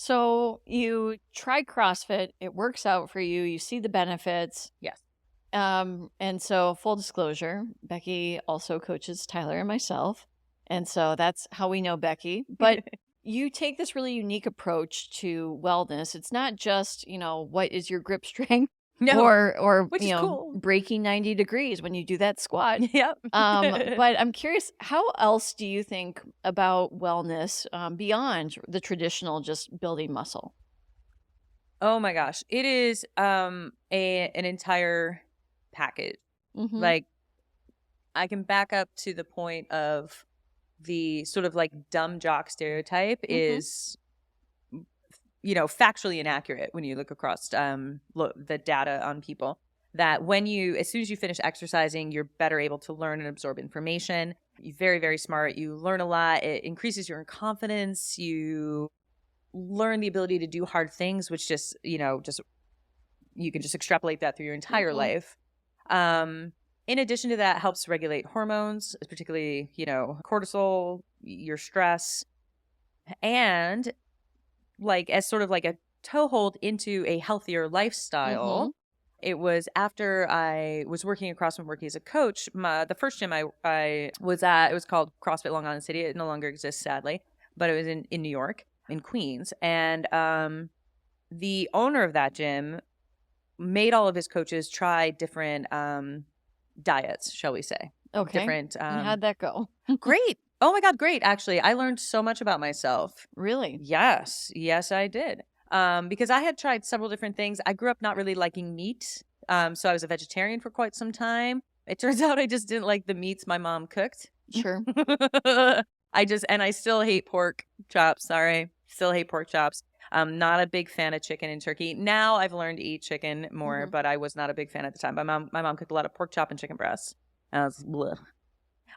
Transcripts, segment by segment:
So you try CrossFit, it works out for you, you see the benefits. Yes. And so full disclosure, Becky also coaches Tyler and myself. And so that's how we know Becky. But you take this really unique approach to wellness. It's not just, what is your grip strength No, or which is cool. breaking 90 degrees when you do that squat. Yep. But I'm curious, how else do you think about wellness beyond the traditional just building muscle? Oh my gosh. It is an entire package. Mm-hmm. Like, I can back up to the point of the sort of like dumb jock stereotype is, factually inaccurate when you look across the data on people. That as soon as you finish exercising, you're better able to learn and absorb information. You're very, very smart. You learn a lot. It increases your confidence. You learn the ability to do hard things, which just you can just extrapolate that through your entire life. In addition to that, helps regulate hormones, particularly, cortisol, your stress, and like as sort of like a toehold into a healthier lifestyle. It was after I was working at CrossFit, working as a coach. The first gym I was at, it was called CrossFit Long Island City. It no longer exists, sadly, but it was in New York, in Queens. And the owner of that gym made all of his coaches try different diets, shall we say. Okay. Different. And how'd that go? Great. Oh my God, great. Actually, I learned so much about myself. Really? Yes, I did. Because I had tried several different things. I grew up not really liking meat. So I was a vegetarian for quite some time. It turns out I just didn't like the meats my mom cooked. Sure. I still hate pork chops. Sorry. Still hate pork chops. I'm not a big fan of chicken and turkey. Now I've learned to eat chicken more, but I was not a big fan at the time. My mom cooked a lot of pork chop and chicken breasts. And I was bleh.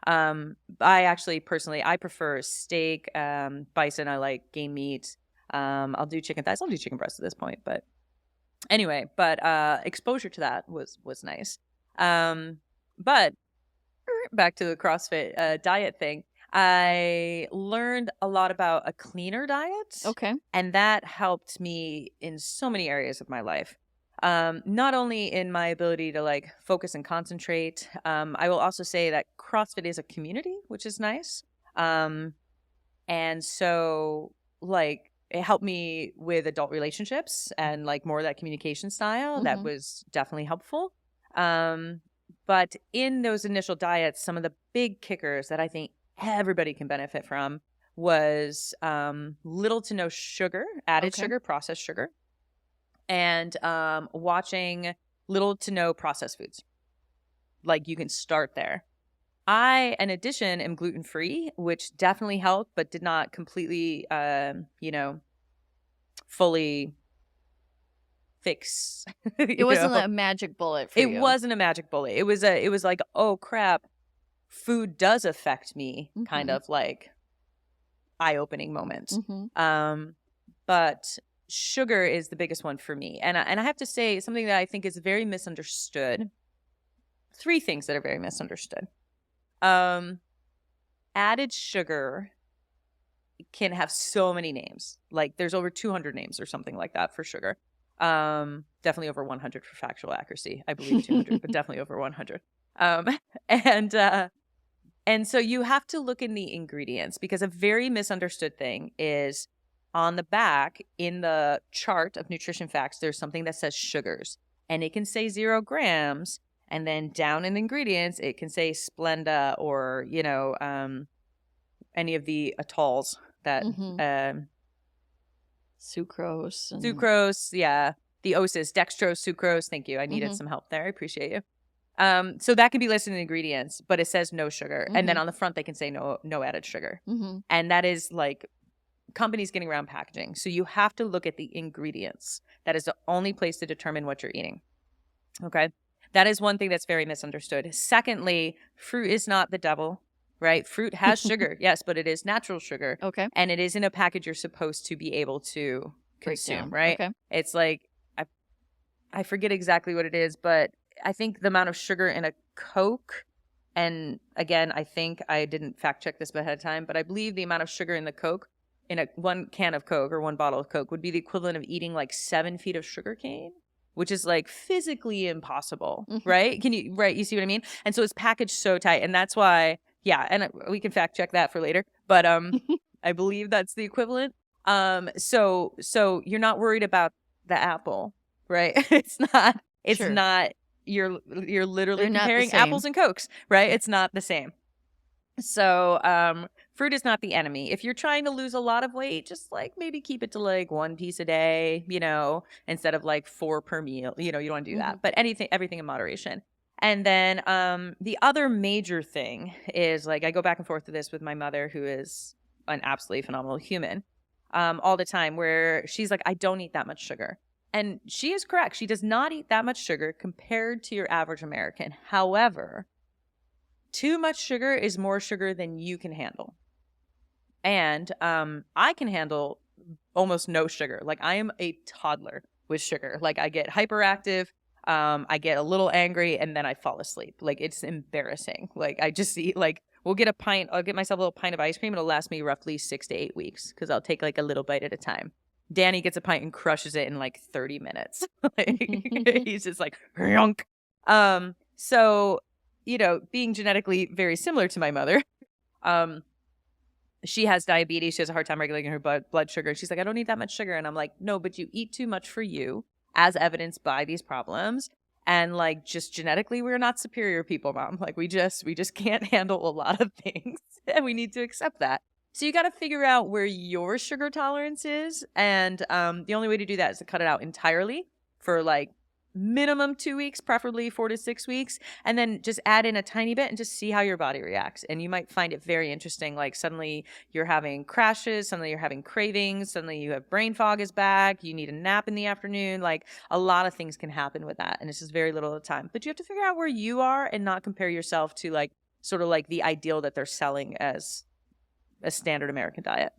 I actually personally, I prefer steak, bison. I like game meat. I'll do chicken thighs. I'll do chicken breasts at this point, but anyway, exposure to that was nice. But back to the CrossFit diet thing, I learned a lot about a cleaner diet. Okay. And that helped me in so many areas of my life. Not only in my ability to like focus and concentrate. I will also say that CrossFit is a community, which is nice. And so like it helped me with adult relationships and like more of that communication style. That was definitely helpful. But in those initial diets, some of the big kickers that I think everybody can benefit from was little to no sugar, added sugar, processed sugar, and watching little to no processed foods. Like you can start there. I, in addition, am gluten-free, which definitely helped, but did not completely, fully fix. It wasn't a magic bullet for you. It wasn't a magic bullet. It was like, oh crap, food does affect me, kind of like eye-opening moment. But sugar is the biggest one for me. And I have to say something that I think is very misunderstood. 3 things that are very misunderstood. Added sugar can have so many names. Like there's over 200 names or something like that for sugar. Definitely over 100 for factual accuracy. I believe 200, but definitely over 100. And so you have to look in the ingredients, because a very misunderstood thing is on the back in the chart of nutrition facts, there's something that says sugars, and it can say 0 grams. And then down in the ingredients, it can say Splenda or, any of the atolls that, sucrose. Yeah. The OSIS, dextrose, sucrose. Thank you. I needed some help there. I appreciate you. So that can be listed in the ingredients, but it says no sugar. And then on the front, they can say no added sugar. And that is like companies getting around packaging. So you have to look at the ingredients. That is the only place to determine what you're eating. Okay. That is one thing that's very misunderstood. Secondly, fruit is not the devil, right? Fruit has sugar, yes, but it is natural sugar. Okay. And it is in a package you're supposed to be able to consume, right? Okay. It's like, I forget exactly what it is, but I think the amount of sugar in a Coke, and again, I think I didn't fact check this ahead of time, but I believe the amount of sugar in the Coke in a one can of Coke or one bottle of Coke would be the equivalent of eating like 7 feet of sugar cane, which is like physically impossible, right? You see what I mean? And so it's packaged so tight. And that's why, yeah, and we can fact check that for later, but I believe that's the equivalent. So you're not worried about the apple, right? It's Sure. not, you're literally They're not the comparing apples same. and Cokes, right? It's not the same. So, fruit is not the enemy. If you're trying to lose a lot of weight, just like maybe keep it to like 1 piece a day, instead of like 4 per meal. You don't want to do that. But everything in moderation. And then the other major thing is, like, I go back and forth to this with my mother, who is an absolutely phenomenal human, all the time, where she's like, I don't eat that much sugar. And she is correct. She does not eat that much sugar compared to your average American. However, too much sugar is more sugar than you can handle. And I can handle almost no sugar. Like, I am a toddler with sugar. Like, I get hyperactive, I get a little angry, and then I fall asleep. Like, it's embarrassing. Like, I just eat, like, I'll get myself a little pint of ice cream. It'll last me roughly 6 to 8 weeks because I'll take like a little bite at a time. Danny gets a pint and crushes it in like 30 minutes. He's just like, yonk. So, being genetically very similar to my mother, she has diabetes. She has a hard time regulating her blood sugar. She's like, I don't eat that much sugar. And I'm like, no, but you eat too much for you, as evidenced by these problems. And like, just genetically, we're not superior people, Mom. Like, we just can't handle a lot of things, and we need to accept that. So you got to figure out where your sugar tolerance is. And the only way to do that is to cut it out entirely for like minimum 2 weeks, preferably 4 to 6 weeks, and then just add in a tiny bit and just see how your body reacts. And you might find it very interesting. Like, suddenly you're having crashes, suddenly you're having cravings, suddenly you have brain fog is back, you need a nap in the afternoon. Like, a lot of things can happen with that, and it's just very little at a time. But you have to figure out where you are and not compare yourself to like sort of like the ideal that they're selling as a standard American diet.